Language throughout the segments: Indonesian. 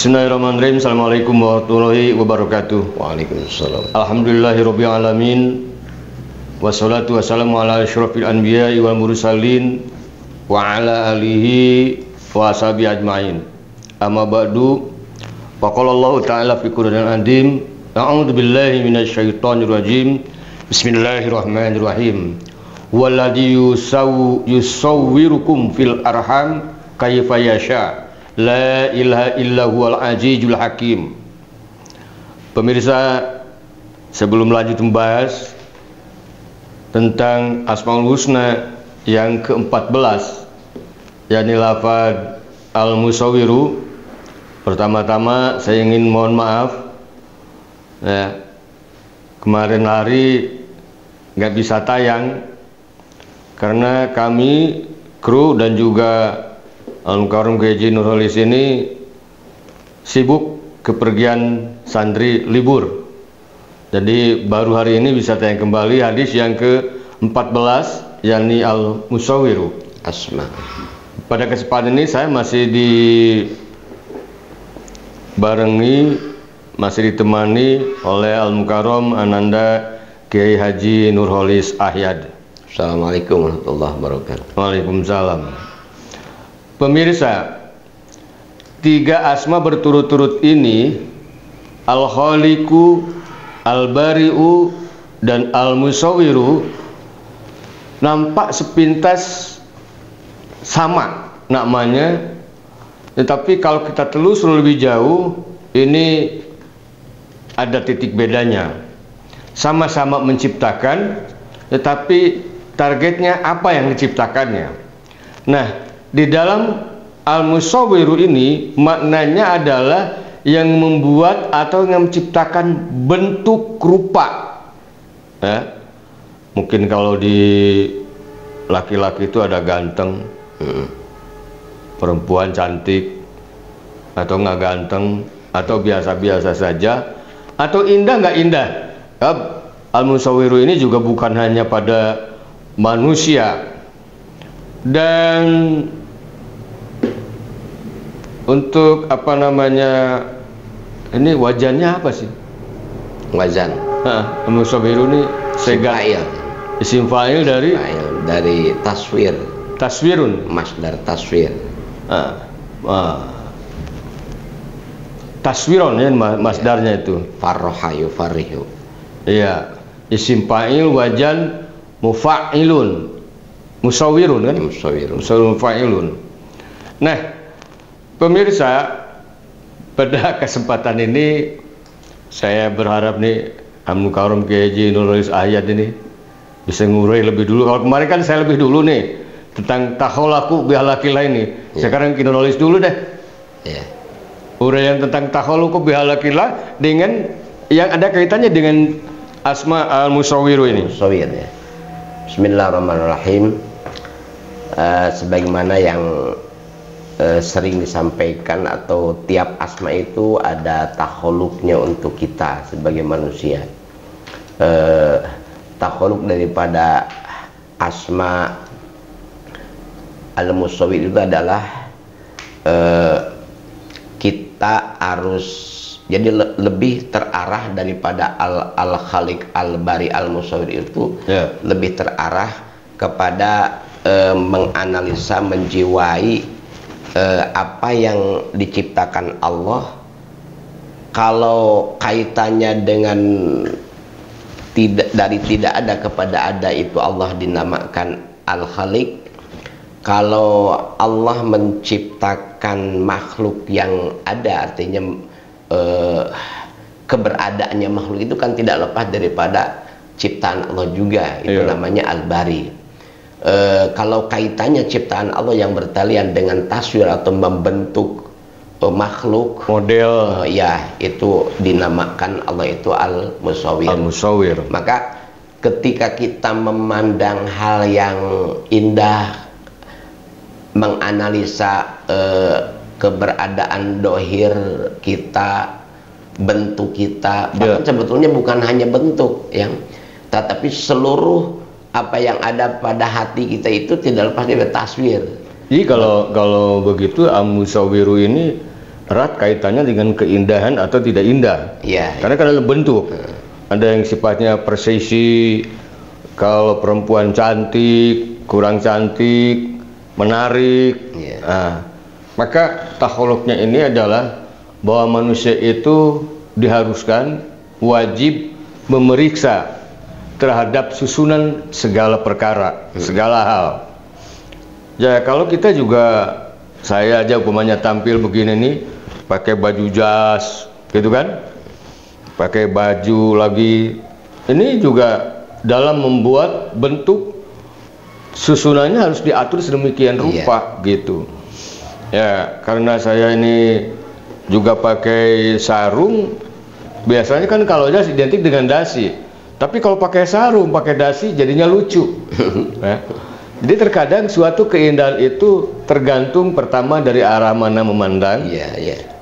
Bismillahirrahmanirrahim. Assalamualaikum warahmatullahi wabarakatuh. Waalaikumsalam. Alhamdulillahirabbil alamin. Wassalatu wassalamu ala asyrofil anbiya'i wal mursalin wa ala alihi wa ashabi ajmain. Amma ba'du. Wa qala Allah ta'ala fi Qur'anil azim, a'udzu billahi minasyaitonir rajim. Bismillahirrahmanirrahim. Walladzi yusawwirukum fil arham kayfa yasha. La ilaha illa huwal azizul hakim. Pemirsa, sebelum lanjut membahas tentang Asmaul Husna yang ke-14, yakni lafaz Al-Musawwiru, pertama-tama saya ingin mohon maaf ya, kemarin hari nggak bisa tayang karena kami kru dan juga Al-Mukarram Kiai Nurholis ini sibuk kepergian santri libur. Jadi baru hari ini bisa tayang kembali hadis yang ke-14, yakni Al-Musawwiru Asma. Pada kesempatan ini saya masih ditemani oleh Al-Mukarram Ananda Kiai Haji Nurholis Ahyad. Assalamualaikum warahmatullahi wabarakatuh. Waalaikumsalam. Pemirsa, 3 asma berturut-turut ini, Al-Khaliqu, Al-Bari'u, dan Al-Musawwiru, nampak sepintas sama namanya, tetapi kalau kita telusur lebih jauh, ini ada titik bedanya. Sama-sama menciptakan, tetapi targetnya apa yang diciptakannya. Nah, di dalam Al-Musawwiru ini maknanya adalah yang membuat atau yang menciptakan bentuk rupa ya. Mungkin kalau di laki-laki itu ada ganteng, perempuan cantik, atau nggak ganteng, atau biasa-biasa saja, atau indah nggak indah ya. Al-Musawwiru ini juga bukan hanya pada manusia. Dan untuk apa namanya, ini wajannya apa sih? Wazan. Al-Musawwiru ini isim fa'il dari taswir. Taswirun. Masdar taswir. Taswiron ya masdarnya itu. Farroha yufarrihu. Iya. Isim fa'il wajan mufa'ilun. Musawwirun kan? Musawwirun. Mufa'ilun. Nah, pemirsa, pada kesempatan ini saya berharap nih Al-Mukarram Kiai Nurholis Ahyad ini bisa ngurai lebih dulu. Kalau kemarin kan saya lebih dulu nih tentang takholaku bihalakillah ini. Sekarang Kiai Nurholis dulu deh. Ya. Uraian tentang takholaku bihalakillah dengan yang ada kaitannya dengan asma Al-Musawwiru ini. Musawwir ya. Bismillahirrahmanirrahim. Sebagaimana yang sering disampaikan, atau tiap asma itu ada takholuknya untuk kita sebagai manusia. Takholuk daripada asma Al-Musawwir itu adalah kita harus jadi lebih terarah daripada Al-Khaliq, Al-Bari, Al-Musawwir itu lebih terarah kepada menganalisa, menjiwai apa yang diciptakan Allah. Kalau kaitannya dengan dari tidak ada kepada ada, itu Allah dinamakan Al-Khaliq. Kalau Allah menciptakan makhluk yang ada, artinya keberadaannya makhluk itu kan tidak lepas daripada ciptaan Allah juga, itu namanya Al-Bari. Kalau kaitannya ciptaan Allah yang bertalian dengan taswir atau membentuk makhluk, model, ya itu dinamakan Allah itu Al-Musawwir. Maka ketika kita memandang hal yang indah, menganalisa keberadaan dohir kita, bentuk kita, bahkan sebetulnya bukan hanya bentuk yang, tetapi seluruh apa yang ada pada hati kita itu tidak lepas dari taswir. Jadi kalau begitu Al-Musawwiru ini erat kaitannya dengan keindahan atau tidak indah. Iya. Karena kan dalam bentuk. Ada yang sifatnya presisi, kalau perempuan cantik, kurang cantik, menarik. Iya. Nah, maka takholuknya ini adalah bahwa manusia itu diharuskan wajib memeriksa terhadap susunan segala perkara, segala hal. Ya kalau kita juga, saya aja umpamanya tampil begini nih, pakai baju jas, gitu kan? Pakai baju lagi, ini juga dalam membuat bentuk susunannya harus diatur sedemikian rupa, gitu. Ya karena saya ini juga pakai sarung, biasanya kan kalau jas identik dengan dasi, tapi kalau pakai sarung, pakai dasi jadinya lucu. Ya. Jadi terkadang suatu keindahan itu tergantung pertama dari arah mana memandang,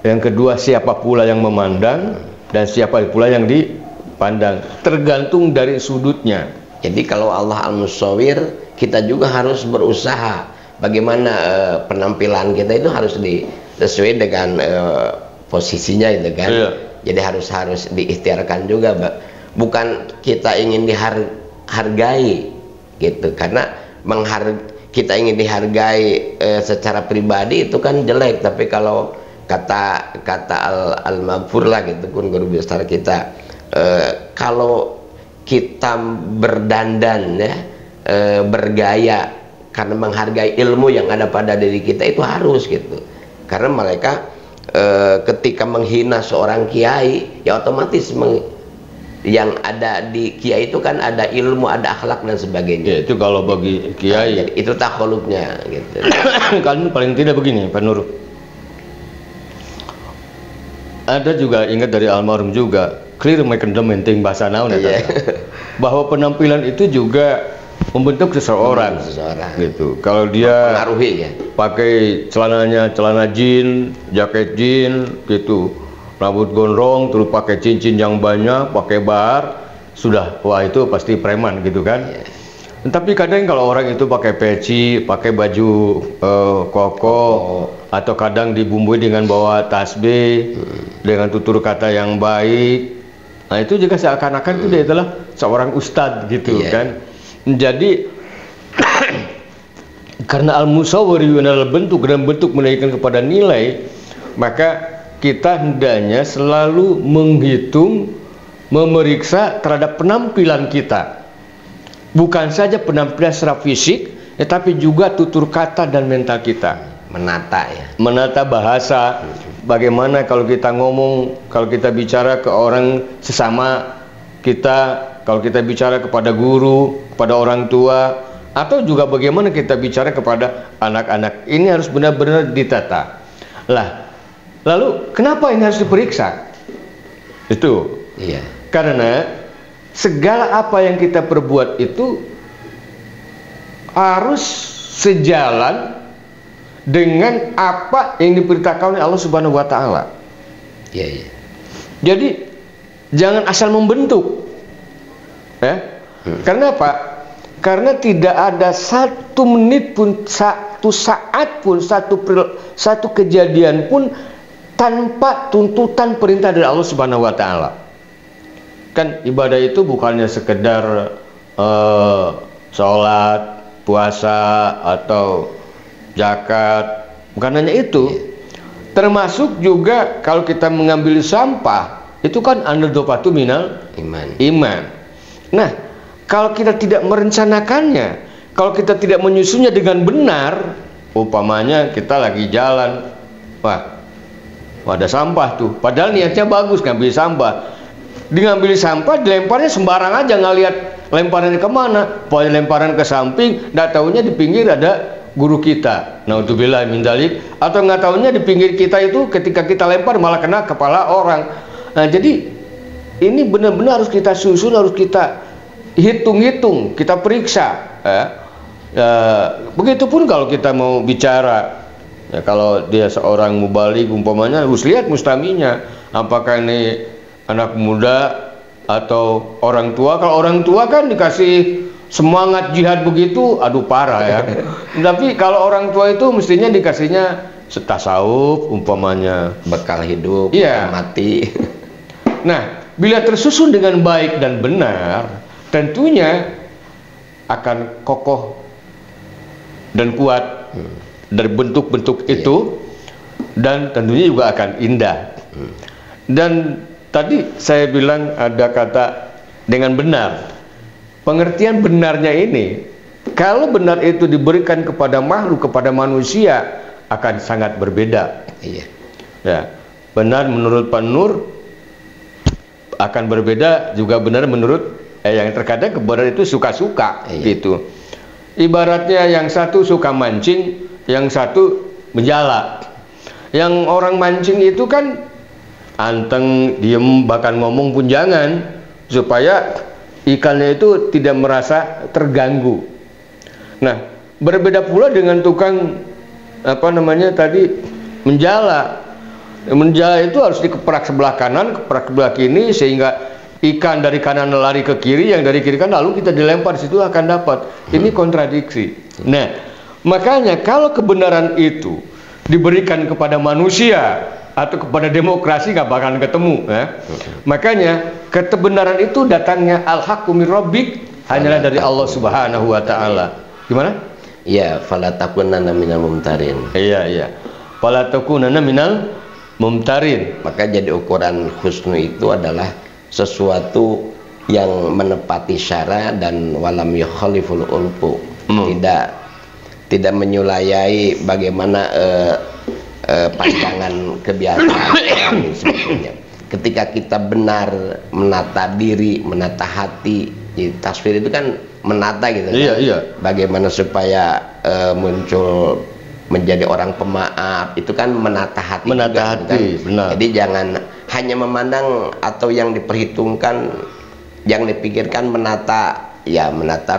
yang kedua siapa pula yang memandang, dan siapa pula yang dipandang, tergantung dari sudutnya. Jadi kalau Allah Al-Musawwir, kita juga harus berusaha bagaimana penampilan kita itu harus sesuai dengan posisinya itu kan. Jadi harus diikhtiarkan juga, bukan kita ingin dihargai gitu, karena kita ingin dihargai secara pribadi itu kan jelek. Tapi kalau kata Al-Maghfur lah gitu pun guru besar kita, kalau kita berdandan ya, bergaya karena menghargai ilmu yang ada pada diri kita, itu harus gitu. Karena mereka ketika menghina seorang kiai, ya otomatis yang ada di kiai itu kan ada ilmu, ada akhlak dan sebagainya. Ya, itu kalau bagi kiai. Jadi itu takholuknya gitu. Kan paling tidak begini, Pak Nur. Ada juga, ingat dari almarhum juga, clear making menting bahasa naon ya, bahwa penampilan itu juga membentuk seseorang. Gitu. Kalau dia pengaruhi ya, pakai celana jean, jaket jean gitu, rambut gondrong, terus pakai cincin yang banyak, pakai bar, sudah, wah itu pasti preman gitu kan. Tapi kadang kalau orang itu pakai peci, pakai baju koko, atau kadang dibumbui dengan bawa tasbih, dengan tutur kata yang baik, nah itu juga seakan-akan itu dia adalah seorang ustadz gitu kan. Jadi karena al-musawwir adalah bentuk dan bentuk menaikkan kepada nilai, maka kita hendaknya selalu menghitung, memeriksa terhadap penampilan kita. Bukan saja penampilan secara fisik, tetapi juga tutur kata dan mental kita. Menata ya. Menata bahasa. Bagaimana kalau kita ngomong, kalau kita bicara ke orang sesama kita, kalau kita bicara kepada guru, kepada orang tua, atau juga bagaimana kita bicara kepada anak-anak. Ini harus benar-benar ditata. Lalu kenapa ini harus diperiksa? Itu. Iya. Karena segala apa yang kita perbuat itu harus sejalan dengan apa yang diperintahkan oleh Allah Subhanahu wa taala. Iya. Jadi jangan asal membentuk. Ya. Karena apa? Karena tidak ada satu menit pun, satu saat pun, satu kejadian pun tanpa tuntutan perintah dari Allah Subhanahu wa taala. Kan ibadah itu bukannya sekedar sholat, puasa, atau zakat, bukan hanya itu. Termasuk juga kalau kita mengambil sampah, itu kan an-nadhafatu minal iman. Nah, kalau kita tidak merencanakannya, kalau kita tidak menyusunnya dengan benar, umpamanya kita lagi jalan, wah ada sampah tuh, padahal niatnya bagus ngambil sampah, ngambil sampah dilemparnya sembarang aja, nggak lihat lemparannya kemana, pokoknya lemparan ke samping, nggak taunya di pinggir ada guru kita, naudzubillah min dzalik, atau nggak taunya di pinggir kita itu ketika kita lempar malah kena kepala orang. Nah jadi ini benar-benar harus kita susun, harus kita hitung-hitung, kita periksa. Begitupun kalau kita mau bicara, ya, kalau dia seorang mubaligh umpamanya harus lihat mustaminya, apakah ini anak muda atau orang tua. Kalau orang tua kan dikasih semangat jihad begitu, aduh parah ya. Tapi kalau orang tua itu mestinya dikasihnya tasawuf umpamanya. Bekal hidup, Iya. bekal mati. Nah, bila tersusun dengan baik dan benar, tentunya akan kokoh dan kuat dari bentuk-bentuk itu, dan tentunya juga akan indah. Dan tadi saya bilang ada kata dengan benar. Pengertian benarnya ini, kalau benar itu diberikan kepada makhluk, kepada manusia, akan sangat berbeda. Iya. Ya, benar menurut Pak Nur akan berbeda juga benar menurut yang terkadang kebenaran itu suka-suka. Iya. Gitu. Ibaratnya yang satu suka mancing, yang satu menjala. Yang orang mancing itu kan anteng, diem, bahkan ngomong pun jangan, supaya ikannya itu tidak merasa terganggu. Nah, berbeda pula dengan tukang menjala. Menjala itu harus dikeprak sebelah kanan, keprak sebelah kiri, sehingga ikan dari kanan lari ke kiri, yang dari kiri kan lalu kita dilempar, di situ akan dapat. Ini kontradiksi. Nah, makanya kalau kebenaran itu diberikan kepada manusia atau kepada demokrasi, nggak bakalan ketemu. Makanya kebenaran itu datangnya al-haqqu min rabbik, hanyalah dari Allah Subhanahu wa taala. Gimana? Iya, fala takunanna minal mumtarin. Iya. Fala takunanna minal mumtarin. Maka jadi ukuran husnu itu adalah sesuatu yang menepati syara dan walam yukhaliful ulfu. Tidak menyulayai bagaimana pandangan kebiasaan sebetulnya. Ketika kita benar menata diri, menata hati, tasfir itu kan menata gitu. Iya. Bagaimana supaya muncul menjadi orang pemaaf, itu kan menata hati. Menata juga, hati, kan? benar. Jadi jangan hanya memandang atau yang diperhitungkan, yang dipikirkan menata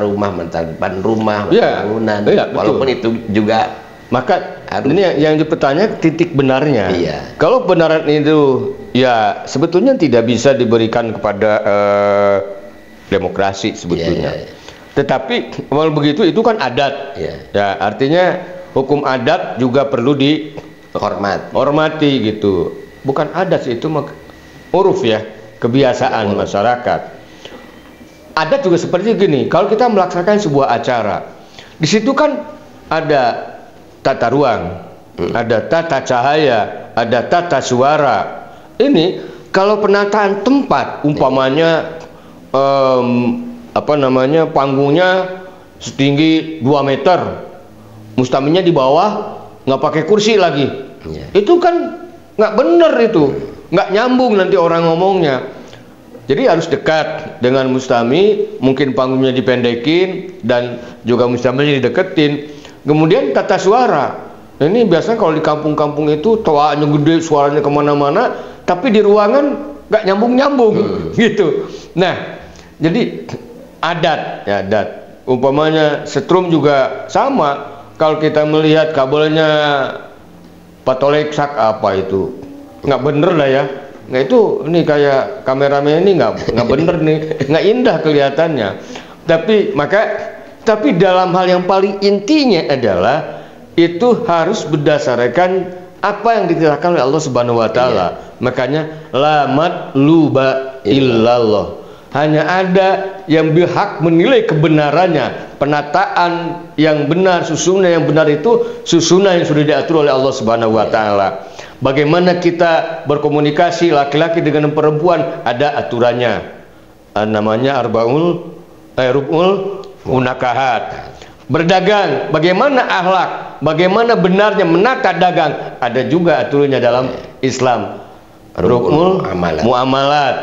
rumah, menata depan rumah, bangunan. Iya, walaupun betul. itu juga Maka ini yang dipertanyakan titik benarnya. Iya. Kalau kebenaran itu ya sebetulnya tidak bisa diberikan kepada demokrasi sebetulnya. Iya. Tetapi kalau begitu itu kan adat. Iya. Ya, artinya hukum adat juga perlu dihormati gitu. Bukan adat sih, itu uruf ya, kebiasaan masyarakat. Adat juga seperti gini, kalau kita melaksanakan sebuah acara, di situ kan ada tata ruang, ada tata cahaya, ada tata suara. Ini kalau penataan tempat, umpamanya panggungnya setinggi 2 meter, mustaminya di bawah, nggak pakai kursi lagi. Itu kan nggak bener, itu nggak nyambung nanti orang ngomongnya. Jadi harus dekat dengan mustami, mungkin panggungnya dipendekin dan juga mustaminya dideketin. Kemudian tata suara, ini biasanya kalau di kampung-kampung itu toanya gede, suaranya kemana-mana, tapi di ruangan nggak nyambung-nyambung gitu. Nah, jadi adat. Umpamanya setrum juga sama. Kalau kita melihat kabelnya patoleksak apa itu, nggak bener lah ya. Nah itu, ini kayak kameramen ini nggak bener nih, nggak indah kelihatannya. Tapi dalam hal yang paling intinya adalah itu harus berdasarkan apa yang ditetapkan oleh Allah Subhanahu wa taala. Makanya la matluba illallah. Hanya ada yang berhak menilai kebenarannya. Penataan yang benar, susunan yang benar itu susunan yang sudah diatur oleh Allah Subhanahu wa taala. Bagaimana kita berkomunikasi laki-laki dengan perempuan, ada aturannya. Namanya rub'ul munakahat. Berdagang, bagaimana akhlak, bagaimana benarnya menata dagang, ada juga aturannya dalam Islam. Ruknul muamalat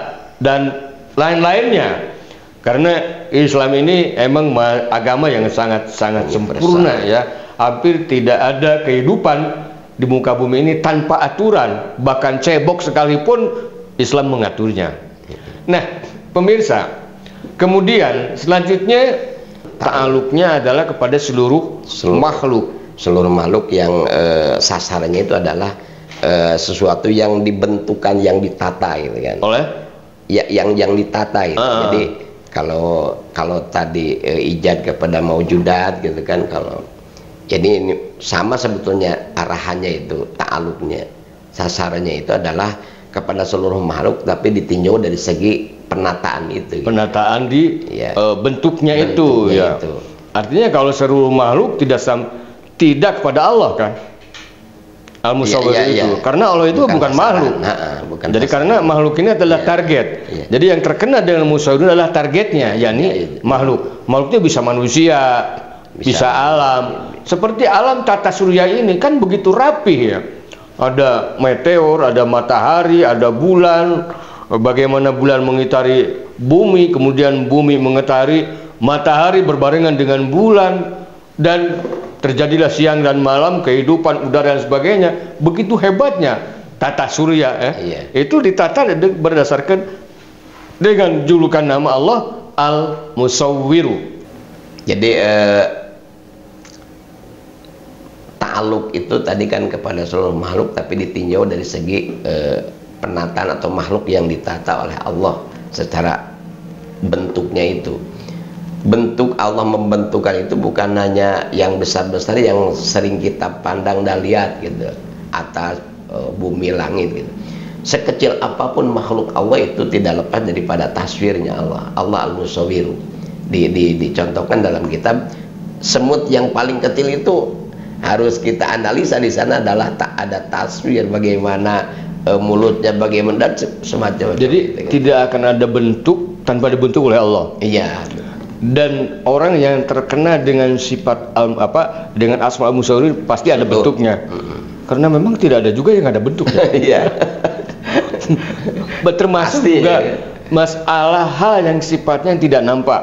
dan lain-lainnya. Karena Islam ini emang agama yang sangat sempurna ya. Hampir tidak ada kehidupan di muka bumi ini tanpa aturan, bahkan cebok sekalipun Islam mengaturnya. Nah, pemirsa, kemudian selanjutnya ta'aluknya adalah kepada seluruh makhluk. Seluruh makhluk yang sasarannya itu adalah sesuatu yang dibentukan, yang ditata gitu kan. Oleh yang ditata gitu. Jadi kalau tadi ijad kepada maujudat gitu kan, kalau Jadi ini sama sebetulnya arahannya itu, ta'aluknya, sasarannya itu adalah kepada seluruh makhluk, tapi ditinjau dari segi penataan itu. Penataan di bentuknya itu ya. Itu. Artinya kalau seluruh makhluk tidak kepada Allah kan? Al-Musawwir itu. Karena Allah itu bukan makhluk. Bukan jadi karena makhluk ini adalah target. Jadi yang terkena dengan Musawwir adalah targetnya, yakni makhluk. Makhluknya bisa manusia, bisa alam. Seperti alam tata surya ini kan begitu rapih ya. Ada meteor, ada matahari, ada bulan, bagaimana bulan mengitari bumi, kemudian bumi mengitari matahari berbarengan dengan bulan, dan terjadilah siang dan malam, kehidupan udara dan sebagainya. Begitu hebatnya tata surya itu ditata berdasarkan dengan julukan nama Allah Al-Musawwiru. Jadi ta'aluk itu tadi kan kepada seluruh makhluk, tapi ditinjau dari segi penataan atau makhluk yang ditata oleh Allah secara bentuknya itu. Bentuk Allah membentukkan itu bukan hanya yang besar-besar yang sering kita pandang dan lihat gitu, atas bumi langit gitu. Sekecil apapun makhluk Allah itu tidak lepas daripada taswirnya Allah. Allah Al-Musawwiru. Dicontohkan dalam kitab, semut yang paling kecil itu harus kita analisa di sana adalah tak ada taswir, bagaimana mulutnya, bagaimana dan semacam. Jadi gitu, tidak akan ada bentuk tanpa dibentuk oleh Allah. Iya. Dan orang yang terkena dengan sifat dengan asma al-musawwir pasti ada bentuknya. Karena memang tidak ada juga yang ada bentuknya. Iya. Termasuk pasti, juga masalah hal yang sifatnya yang tidak nampak,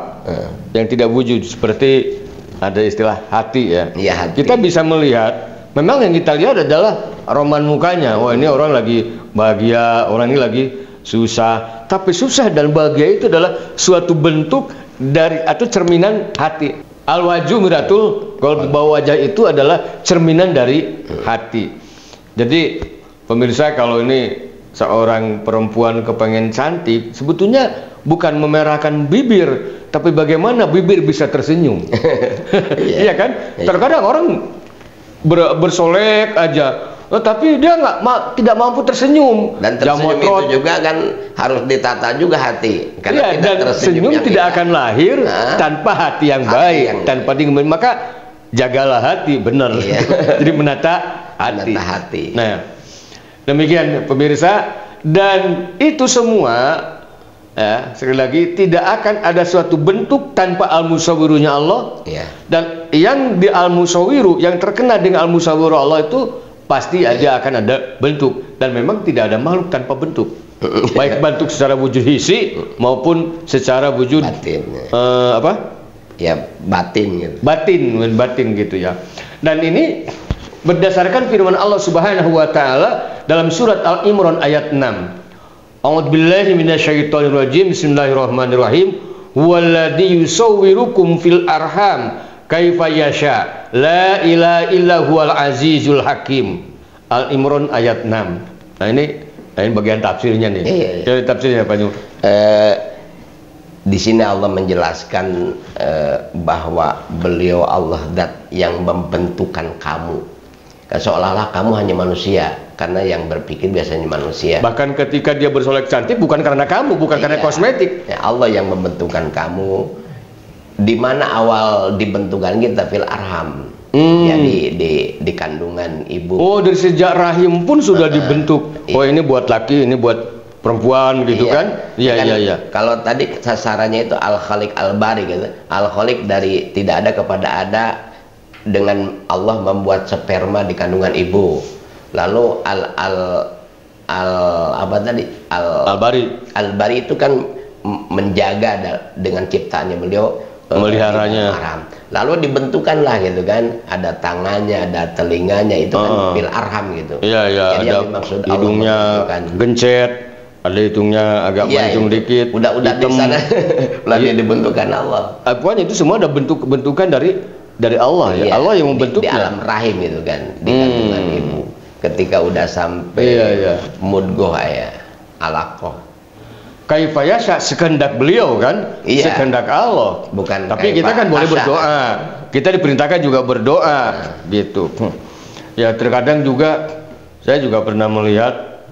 yang tidak wujud, seperti ada istilah hati ya. Iya, hati. Kita bisa melihat, memang yang kita lihat adalah roman mukanya. Wah, ini orang lagi bahagia, orang ini lagi susah. Tapi susah dan bahagia itu adalah suatu bentuk dari atau cerminan hati. Al-wajhu miratul, kalau bawah wajah itu adalah cerminan dari hati. Jadi pemirsa, kalau ini seorang perempuan kepengen cantik, sebetulnya bukan memerahkan bibir, tapi bagaimana bibir bisa tersenyum. Iya kan? Terkadang orang bersolek aja, tapi dia tidak mampu tersenyum. Dan tersenyum itu juga kan harus ditata juga hati. Karena dan senyum tidak akan lahir tanpa hati yang baik, tanpa dingin. Maka jagalah hati, benar. Jadi menata hati. Nah, demikian pemirsa, dan itu semua sekali lagi tidak akan ada suatu bentuk tanpa al-musawwirunya Allah. Dan yang di al-musawwiru, yang terkena dengan al-musawwiru Allah itu pasti aja akan ada bentuk, dan memang tidak ada makhluk tanpa bentuk. Baik bentuk secara wujud hissi maupun secara wujud batin. Batin gitu. Batin gitu ya. Dan ini berdasarkan firman Allah Subhanahu wa taala dalam surat Al-Imran ayat 6. A'udzubillahi minasyaitonirrajim. Bismillahirrahmanirrahim. Huwallazi yusawwirukum fil arham kaifa yasha. La ilaha illa huwal azizul hakim. Al-Imran ayat 6. Nah, ini bagian tafsirnya nih. Jadi tafsirnya Pak Nur. Di sini Allah menjelaskan bahwa beliau Allah zat yang membentukkan kamu. Seolah-olah kamu hanya manusia, karena yang berpikir biasanya manusia. Bahkan ketika dia bersolek cantik bukan karena kamu, bukan karena kosmetik. Allah yang membentukkan kamu. Di mana awal dibentukan kita fil arham. Jadi di kandungan ibu. Oh, dari sejak rahim pun sudah dibentuk. Oh, ini buat laki, ini buat perempuan gitu kan? Iya. Kalau tadi sasarannya itu al-khaliq al-bari gitu. Al-khaliq dari tidak ada kepada ada, dengan Allah membuat sperma di kandungan ibu. Lalu al-bari itu kan menjaga dengan ciptaannya beliau, memeliharanya. Lalu dibentukkanlah gitu kan, ada tangannya, ada telinganya, itu kan fil arham gitu. Iya, ada hidungnya gencet, ada hidungnya agak mancung dikit. Udah di sana. Lalu dibentukkan Allah. Pokoknya itu semua ada bentukan dari Allah ya. Allah yang membentuknya. Di alam rahim itu kan, di kandungan ibu. Ketika udah sampai mudghah ya, alaqah. kaifa yasha, sekehendak beliau kan, Iya. sekehendak Allah. Bukan Tapi kaifa kita kan boleh tasya. berdoa. Kita diperintahkan juga berdoa, gitu. Ya terkadang juga saya juga pernah melihat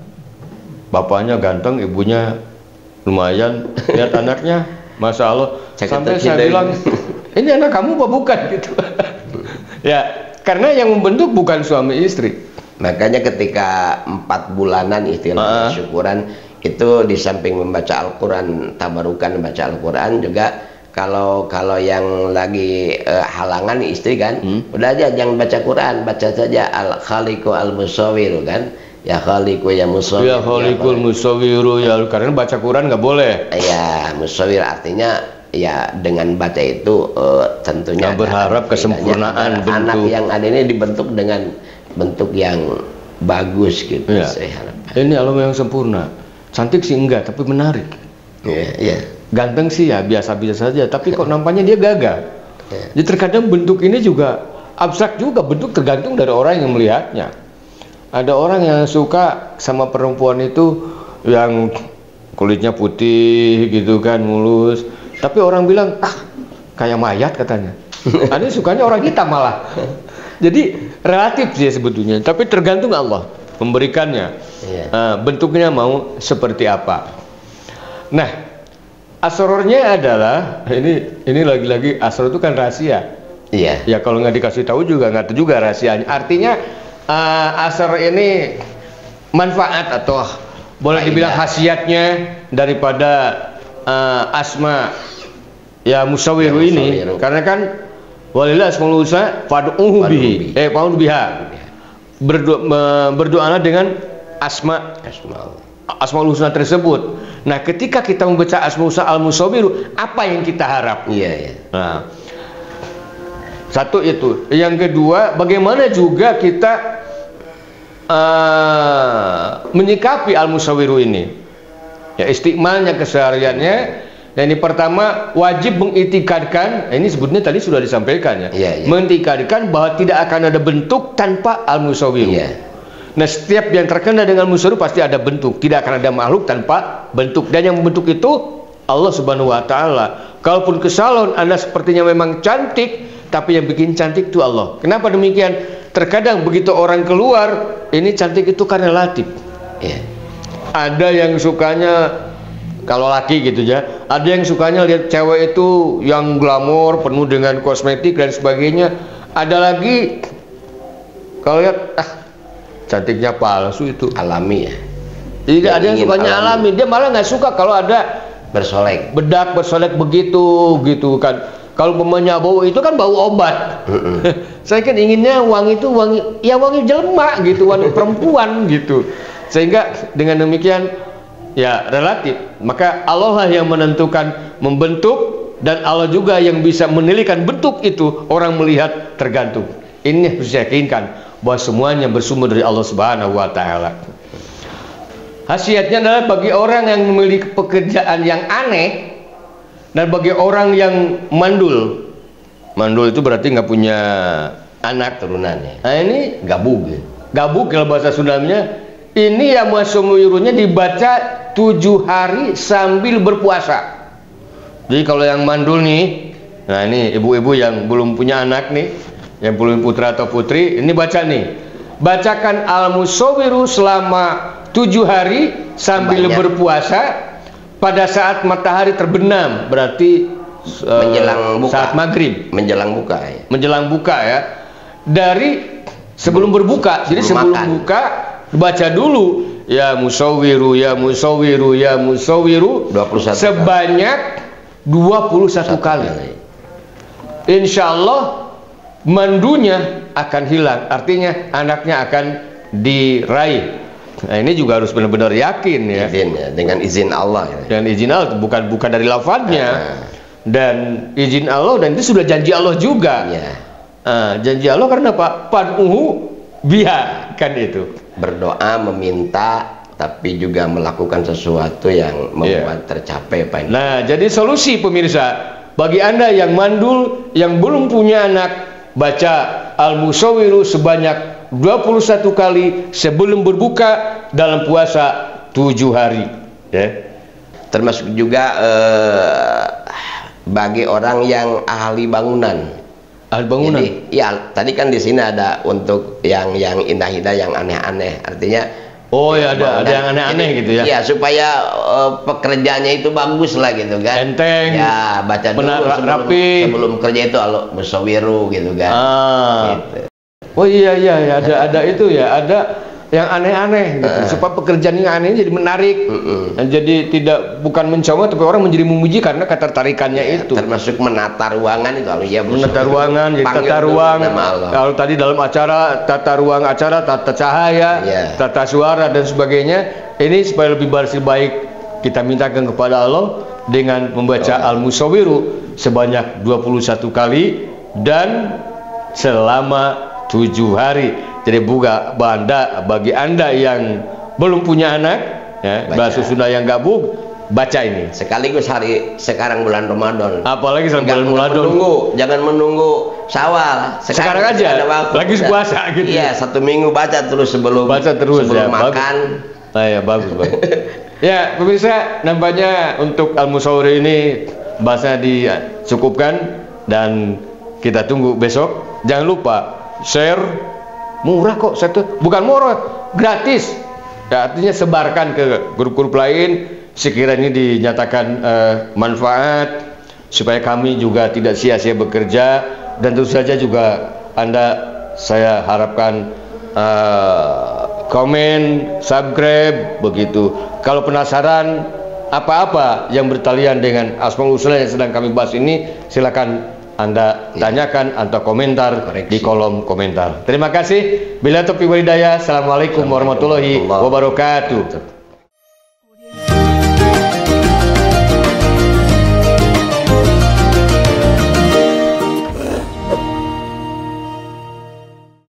bapaknya ganteng, ibunya lumayan, lihat anaknya, masya Allah. Sampai saya bilang, ini anak kamu apa bukan gitu. Ya, karena yang membentuk bukan suami istri. Makanya ketika 4 bulanan istilah syukuran itu di samping membaca Al-Quran, tabarukan membaca Al-Quran juga kalau yang lagi halangan istri kan, udah aja jangan baca Quran, baca saja Al-Khaliqu Al-Musawwir kan, ya Khaliqu ya Musawwir. Ya Khaliqul Musawwiru ya, karena baca Quran nggak boleh. Ya Musawwir artinya ya dengan baca itu tentunya berharap kesempurnaan bentuk. anak yang ada ini dibentuk dengan bentuk yang bagus gitu. Ya. Saya harap. Ini alam yang sempurna. Cantik sih enggak, tapi menarik. Ya. Ganteng sih ya biasa-biasa saja, tapi kok nampaknya dia gagah. Jadi terkadang bentuk ini juga abstrak juga, bentuk tergantung dari orang yang melihatnya. Ada orang yang suka sama perempuan itu yang kulitnya putih gitu kan, mulus. Tapi orang bilang, kayak mayat katanya. Ada sukanya orang hitam malah. Jadi relatif sih sebetulnya, tapi tergantung Allah memberikannya. Bentuknya mau seperti apa. Nah, asrornya adalah ini lagi-lagi asror itu kan rahasia. Iya. Ya kalau nggak dikasih tahu juga nggak tahu juga rahasianya. Artinya asror ini manfaat atau boleh dibilang khasiatnya daripada asma ya musawwiru ini, karena kan walillahi asmaul husna fad'uhu bihi fa'udhu biha. Berdoalah dengan asmaul husna tersebut. Nah, ketika kita membaca asmaul husna al-musawwiru, apa yang kita harap? Iya. Nah, satu itu. Yang kedua, bagaimana juga kita menyikapi al-musawwiru ini? Ya, istiqmalnya kesehariannya. Dan ini pertama, wajib mengitikadkan, ini sebetulnya tadi sudah disampaikan ya, mengitikadkan bahwa tidak akan ada bentuk tanpa al-musawwiru. Nah, setiap yang terkena dengan musawwiru pasti ada bentuk, tidak akan ada makhluk tanpa bentuk, dan yang membentuk itu Allah Subhanahu wa Ta'ala. Kalaupun ke salon Anda sepertinya memang cantik, tapi yang bikin cantik itu Allah. Kenapa demikian? Terkadang begitu orang keluar, ini cantik itu kan relatif. Ada yang sukanya, kalau laki gitu ya, ada yang sukanya lihat cewek itu yang glamor, penuh dengan kosmetik dan sebagainya. Ada lagi kalau lihat cantiknya palsu itu, alami ya. Jadi ada yang sukanya alami. Dia malah nggak suka kalau ada bersolek, bedak bersolek begitu gitu kan. Kalau pemanya bau itu kan bau obat. Saya kan inginnya wangi itu wangi jelema gitu, wangi perempuan gitu. Sehingga dengan demikian ya relatif. Maka Allah lah yang menentukan membentuk, dan Allah juga yang bisa menilaikan bentuk itu. Orang melihat tergantung. Ini harus diyakinkan bahwa semuanya bersumber dari Allah Subhanahu wa Ta'ala. Khasiatnya adalah bagi orang yang memiliki pekerjaan yang aneh, dan bagi orang yang mandul. Mandul itu berarti nggak punya anak turunannya. Nah, ini gabug kalau bahasa Sundanya. Ini ya musawwirunya dibaca 7 hari sambil berpuasa. Jadi kalau yang mandul nih, nah ini ibu-ibu yang belum punya anak nih, yang belum putra atau putri, ini baca nih. Bacakan al-musawwiru selama 7 hari sambil berpuasa pada saat matahari terbenam, berarti menjelang buka, saat maghrib, menjelang buka ya. Menjelang buka ya. Dari sebelum berbuka, jadi sebelum makan. Buka baca dulu ya musawwiru ya musawwiru ya musawwiru 21 sebanyak 21 kali. Insya Allah mandunya akan hilang, artinya anaknya akan diraih. Nah, ini juga harus benar-benar yakin ya. Dengan izin Allah. Dengan izin Allah, bukan dari lafadznya. Dan izin Allah, dan itu sudah janji Allah juga. Janji Allah karena apa? Fad'uhu biha, kan itu. Berdoa, meminta, tapi juga melakukan sesuatu yang membuat tercapai apa ini. Nah, jadi solusi pemirsa, bagi Anda yang mandul, yang belum punya anak, baca al-musawwiru sebanyak 21 kali sebelum berbuka dalam puasa 7 hari ya. termasuk juga bagi orang yang ahli bangunan. Ahli bangunan. Jadi, ya tadi kan di sini ada untuk yang indah-indah, yang aneh-aneh. Artinya oh ya, ada yang aneh-aneh gitu ya. Iya, supaya pekerjaannya itu bagus lah gitu kan. Enteng. Ya, baca dulu rapi. sebelum kerja itu musawiru gitu kan. Gitu. Oh iya, ada itu ya, ada yang aneh-aneh gitu, supaya pekerjaan yang aneh jadi menarik. Jadi bukan mencoba, tapi orang menjadi memuji karena ketertarikannya itu. Termasuk menata ruangan itu, ya, menata ruangan, jadi tata ruang. Kalau tadi dalam acara, tata ruang acara, tata cahaya, tata suara dan sebagainya. Ini supaya lebih bersih baik, kita mintakan kepada Allah dengan membaca Al-Musawiru sebanyak 21 kali dan selama 7 hari. Jadi bagi anda yang belum punya anak, ya, bahasa Sunda yang gabung, baca ini. Sekaligus hari sekarang bulan Ramadan. Apalagi bulan Ramadan. Jangan menunggu Syawal. Sekarang aja. Lagi puasa gitu. Iya, 1 minggu baca terus sebelum makan. Ya, bagus. Ya, pemirsa, nampaknya untuk Al-Musawwir ini bahasanya dicukupkan dan kita tunggu besok. Jangan lupa share. Murah kok, bukan murah, gratis. Ya, artinya sebarkan ke grup-grup lain sekiranya dinyatakan manfaat, supaya kami juga tidak sia-sia bekerja. Dan tentu saja juga saya harapkan komen, subscribe begitu. Kalau penasaran apa-apa yang bertalian dengan Asmaul Husna yang sedang kami bahas ini, silakan Anda tanyakan atau komentar di kolom komentar. Terima kasih. Bila taufiq wal hidayah. Assalamualaikum warahmatullahi wabarakatuh.